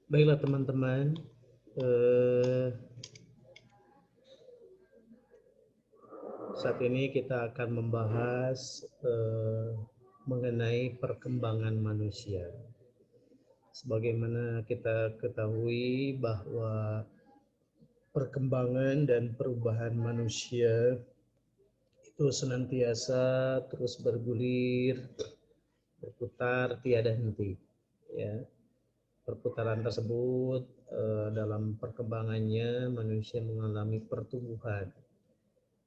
Baiklah teman-teman, saat ini kita akan membahas mengenai perkembangan manusia. Sebagaimana kita ketahui bahwa perkembangan dan perubahan manusia itu senantiasa terus bergulir, berputar tiada henti. Ya, perputaran tersebut dalam perkembangannya manusia mengalami pertumbuhan.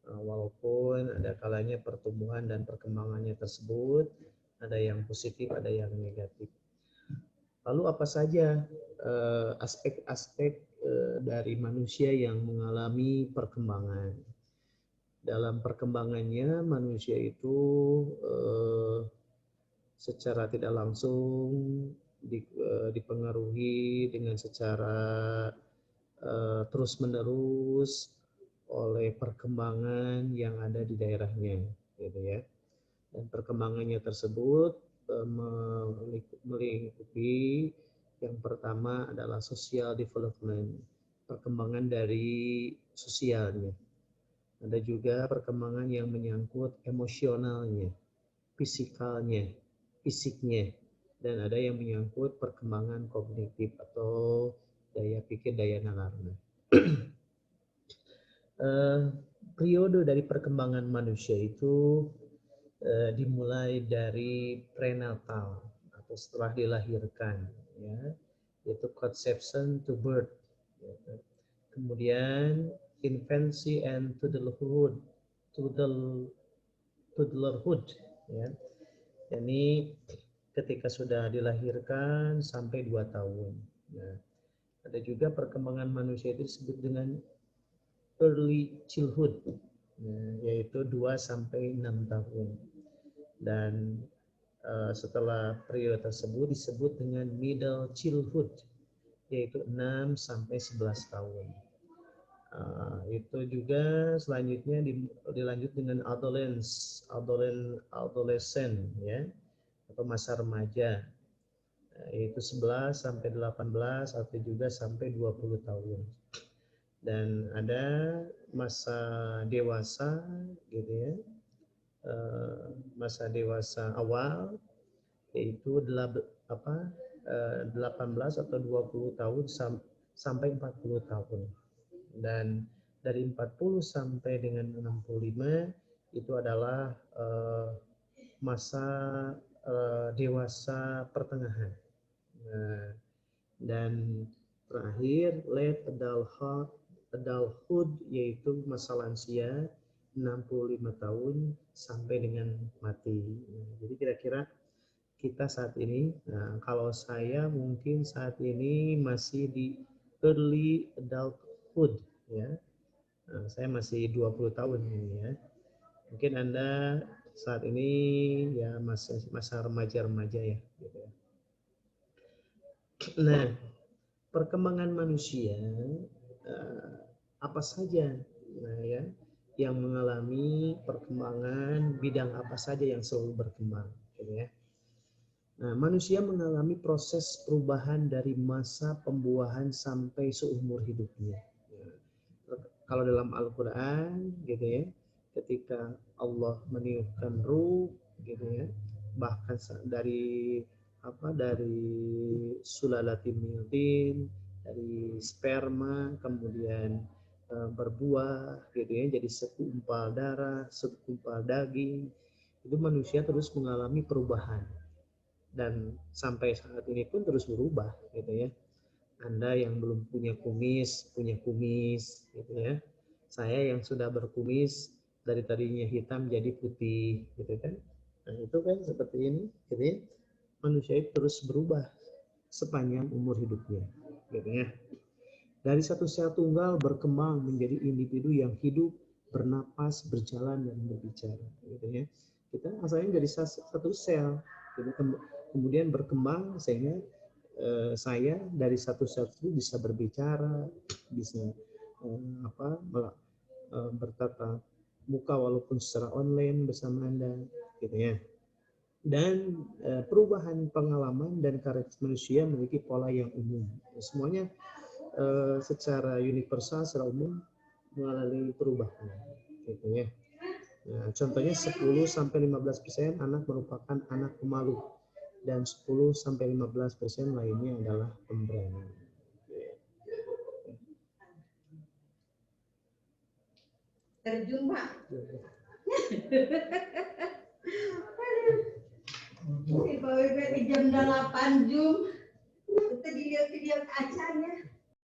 Walaupun ada kalanya pertumbuhan dan perkembangannya tersebut ada yang positif, ada yang negatif. Lalu apa saja aspek-aspek dari manusia yang mengalami perkembangan? Dalam perkembangannya manusia itu secara tidak langsung dipengaruhi dengan secara terus-menerus oleh perkembangan yang ada di daerahnya, gitu ya. Dan perkembangannya tersebut meliputi yang pertama adalah social development, perkembangan dari sosialnya. Ada juga perkembangan yang menyangkut emosionalnya, fisiknya, dan ada yang menyangkut perkembangan kognitif atau daya pikir, daya nalarnya. Periode dari perkembangan manusia itu dimulai dari prenatal atau setelah dilahirkan, ya, yaitu conception to birth. Ya. Kemudian infancy and toddlerhood, ya. Ini ketika sudah dilahirkan sampai 2 tahun. Nah, ada juga perkembangan manusia itu disebut dengan early childhood, yaitu 2 sampai 6 tahun. Dan setelah periode tersebut disebut dengan middle childhood, yaitu 6 sampai 11 tahun. Itu juga selanjutnya dilanjut dengan adolescent, ya, atau masa remaja, yaitu 11 sampai 18 atau juga sampai 20 tahun. Dan ada masa dewasa, gitu ya, masa dewasa awal, yaitu 18 atau 20 tahun sampai 40 tahun. Dan dari 40 sampai dengan 65 itu adalah masa dewasa pertengahan. Nah, dan terakhir late adulthood, yaitu masa lansia 65 tahun sampai dengan mati. Nah, jadi kira-kira kita saat ini, nah, kalau saya mungkin saat ini masih di early adulthood, ya. Nah, saya masih 20 tahun ini, ya. Mungkin Anda saat ini ya masa remaja-remaja, ya, gitu ya. Nah, perkembangan manusia apa saja, nah, ya, yang mengalami perkembangan, bidang apa saja yang selalu berkembang, gitu ya. Nah, manusia mengalami proses perubahan dari masa pembuahan sampai seumur hidupnya. Kalau dalam Al-Quran, gitu ya, ketika Allah meniupkan ruh, gitu ya, bahkan dari sulalatin min, dari sperma, kemudian berbuah, gitu ya, jadi segumpal darah, segumpal daging, itu manusia terus mengalami perubahan. dan sampai saat ini pun terus berubah gitu ya. Anda yang belum punya kumis gitu ya. Saya yang sudah berkumis dari tadinya hitam jadi putih gitu kan. Nah, itu kan seperti ini gitu ya. Manusia itu terus berubah sepanjang umur hidupnya gitu ya. Dari satu sel tunggal berkembang menjadi individu yang hidup, bernapas, berjalan dan berbicara gitu ya. Kita asalnya dari satu sel, gitu. Kemudian berkembang sehingga saya dari satu sel itu bisa berbicara, bisa bertatap muka walaupun secara online bersama Anda gitu ya. Dan perubahan pengalaman dan karakter manusia memiliki pola yang umum. Semuanya secara universal, secara umum mengalami perubahan gitu ya. Nah, contohnya 10-15% anak merupakan anak pemalu dan 10-15% lainnya adalah pemberani. Terjun Pak. Si Bapak jam 8 Jum. Kita dilihat kacanya.